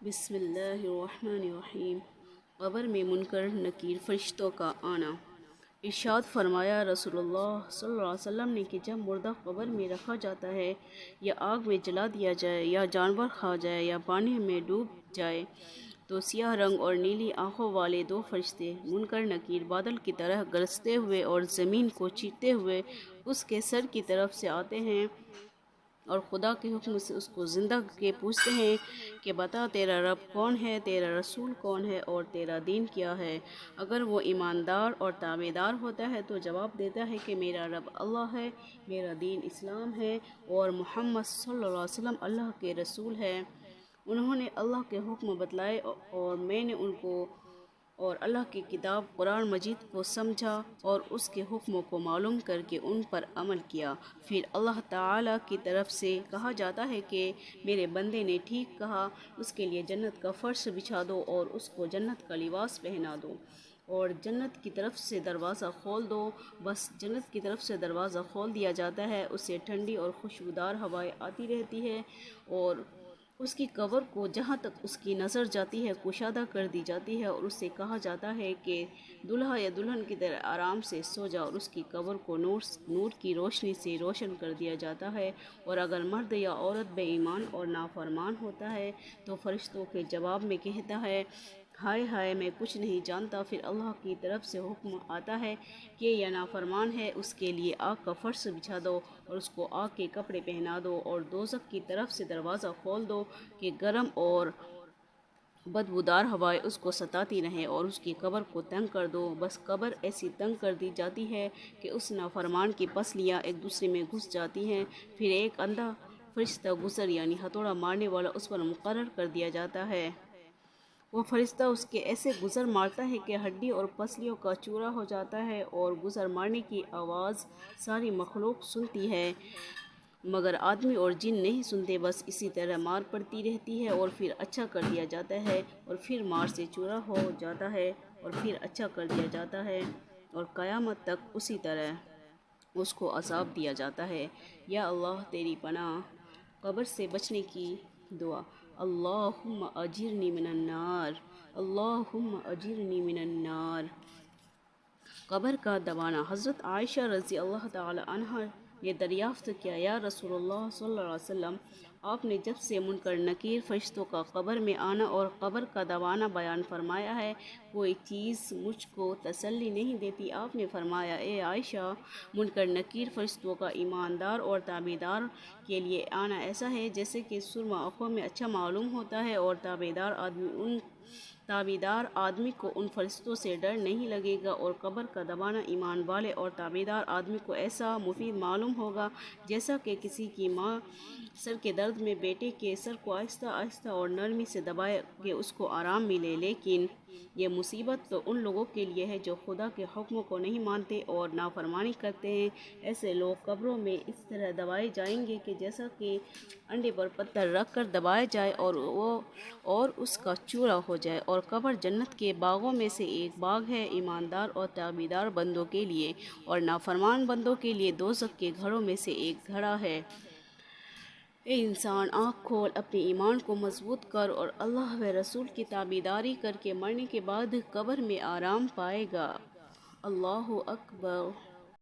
بسم اللہ الرحمن الرحیم۔ قبر میں منکر نکیر فرشتوں کا آنا۔ ارشاد فرمایا رسول اللہ صلی اللہ علیہ وسلم نے کہ جب مردہ قبر میں رکھا جاتا ہے یا آگ میں جلا دیا جائے یا جانور کھا جائے یا پانی میں ڈوب جائے تو سیاہ رنگ اور نیلی آنکھوں والے دو فرشتے منکر نکیر بادل کی طرح گرجتے ہوئے اور زمین کو چیرتے ہوئے اس کے سر کی طرف سے آتے ہیں اور خدا کے حکم سے اس کو زندہ کے پوچھتے ہیں کہ بتا تیرا رب کون ہے، تیرا رسول کون ہے اور تیرا دین کیا ہے۔ اگر وہ ایماندار اور تابعدار ہوتا ہے تو جواب دیتا ہے کہ میرا رب اللہ ہے، میرا دین اسلام ہے اور محمد صلی اللہ علیہ وسلم اللہ کے رسول ہے۔ انہوں نے اللہ کے حکم بتلائے اور میں نے ان کو اور اللہ کی کتاب قرآن مجید کو سمجھا اور اس کے حکموں کو معلوم کر کے ان پر عمل کیا۔ پھر اللہ تعالیٰ کی طرف سے کہا جاتا ہے کہ میرے بندے نے ٹھیک کہا، اس کے لیے جنت کا فرش بچھا دو اور اس کو جنت کا لباس پہنا دو اور جنت کی طرف سے دروازہ کھول دو۔ بس جنت کی طرف سے دروازہ کھول دیا جاتا ہے، اس سے ٹھنڈی اور خوشبودار ہوائیں آتی رہتی ہے اور اس کی قبر کو جہاں تک اس کی نظر جاتی ہے کشادہ کر دی جاتی ہے اور اس سے کہا جاتا ہے کہ دلہا یا دلہن کی طرح آرام سے سو جا، اور اس کی قبر کو نور کی روشنی سے روشن کر دیا جاتا ہے۔ اور اگر مرد یا عورت بے ایمان اور نافرمان ہوتا ہے تو فرشتوں کے جواب میں کہتا ہے ہائے ہائے میں کچھ نہیں جانتا۔ پھر اللہ کی طرف سے حکم آتا ہے کہ یہ نافرمان ہے، اس کے لیے آگ کا فرش بچھا دو اور اس کو آگ کے کپڑے پہنا دو اور دوزخ کی طرف سے دروازہ کھول دو کہ گرم اور بدبودار ہوائیں اس کو ستاتی رہیں اور اس کی قبر کو تنگ کر دو۔ بس قبر ایسی تنگ کر دی جاتی ہے کہ اس نافرمان کی پسلیاں ایک دوسرے میں گھس جاتی ہیں۔ پھر ایک اندھا فرشتہ گزر یعنی ہتھوڑا مارنے والا اس پر مقرر کر دیا جاتا ہے۔ وہ فرشتہ اس کے ایسے گزر مارتا ہے کہ ہڈی اور پسلیوں کا چورا ہو جاتا ہے اور گزر مارنے کی آواز ساری مخلوق سنتی ہے مگر آدمی اور جن نہیں سنتے۔ بس اسی طرح مار پڑتی رہتی ہے اور پھر اچھا کر دیا جاتا ہے اور پھر مار سے چورا ہو جاتا ہے اور پھر اچھا کر دیا جاتا ہے اور قیامت تک اسی طرح اس کو عذاب دیا جاتا ہے۔ یا اللہ تیری پناہ۔ قبر سے بچنے کی دعا۔ اللہم اجرنی من النار، اللہم اجرنی من النار۔ قبر کا دبانا۔ حضرت عائشہ رضی اللہ تعالی عنہا نے دریافت کیا یا رسول اللہ صلی اللہ علیہ وسلم، آپ نے جب سے منکر نکیر فرشتوں کا قبر میں آنا اور قبر کا دبانا بیان فرمایا ہے کوئی چیز مجھ کو تسلی نہیں دیتی۔ آپ نے فرمایا اے عائشہ، منکر نکیر فرشتوں کا ایماندار اور تابعدار کے لیے آنا ایسا ہے جیسے کہ سرما آنکھوں میں اچھا معلوم ہوتا ہے اور تابعدار آدمی کو ان فرشتوں سے ڈر نہیں لگے گا، اور قبر کا دبانا ایمان والے اور تابعدار آدمی کو ایسا مفید معلوم ہوگا جیسا کہ کسی کی ماں سر کے درد میں بیٹے کے سر کو آہستہ آہستہ اور نرمی سے دبائے کہ اس کو آرام ملے۔ لیکن یہ مصیبت تو ان لوگوں کے لیے ہے جو خدا کے حکموں کو نہیں مانتے اور نافرمانی کرتے ہیں۔ ایسے لوگ قبروں میں اس طرح دبائے جائیں گے کہ جیسا کہ انڈے پر پتھر رکھ کر دبایا جائے اور اس کا چورا ہو جائے۔ اور قبر جنت کے باغوں میں سے ایک باغ ہے ایماندار اور تابعدار بندوں کے لیے، اور نافرمان بندوں کے لیے دوزخ کے گھروں میں سے ایک گھڑا ہے۔ اے انسان، آنکھ کھول، اپنے ایمان کو مضبوط کر اور اللہ و رسول کی تابعداری کر کے مرنے کے بعد قبر میں آرام پائے گا۔ اللہ اکبر۔